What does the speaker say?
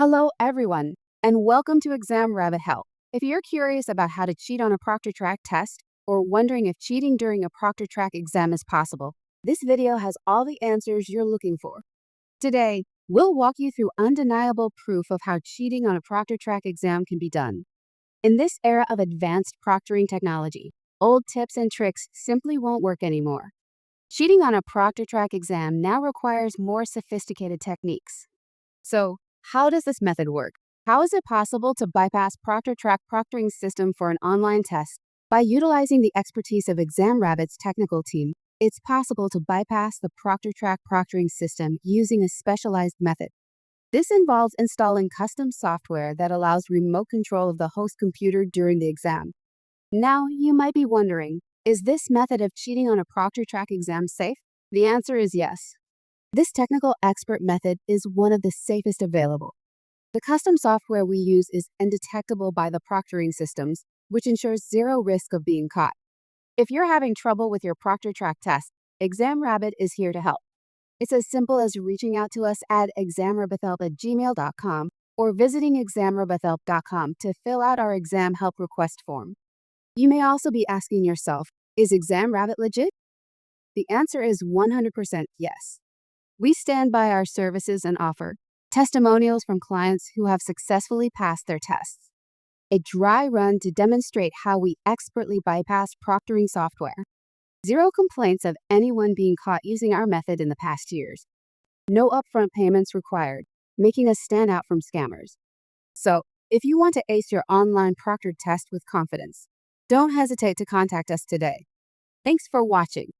Hello, everyone, and welcome to Exam Rabbit Help. If you're curious about how to cheat on a Proctortrack test or wondering if cheating during a Proctortrack exam is possible, this video has all the answers you're looking for. Today, we'll walk you through undeniable proof of how cheating on a Proctortrack exam can be done. In this era of advanced proctoring technology, old tips and tricks simply won't work anymore. Cheating on a Proctortrack exam now requires more sophisticated techniques. So, how does this method work? How is it possible to bypass Proctortrack proctoring system for an online test? By utilizing the expertise of Exam Rabbit's technical team, it's possible to bypass the Proctortrack proctoring system using a specialized method. This involves installing custom software that allows remote control of the host computer during the exam. Now, you might be wondering, is this method of cheating on a Proctortrack exam safe? The answer is yes. This technical expert method is one of the safest available. The custom software we use is undetectable by the proctoring systems, which ensures zero risk of being caught. If you're having trouble with your Proctortrack test, Exam Rabbit is here to help. It's as simple as reaching out to us at examrabbithelp@gmail.com or visiting examrabbithelp.com to fill out our exam help request form. You may also be asking yourself, is Exam Rabbit legit? The answer is 100% yes. We stand by our services and offer testimonials from clients who have successfully passed their tests. A dry run to demonstrate how we expertly bypass proctoring software. Zero complaints of anyone being caught using our method in the past years. No upfront payments required, making us stand out from scammers. So, if you want to ace your online proctored test with confidence, don't hesitate to contact us today. Thanks for watching.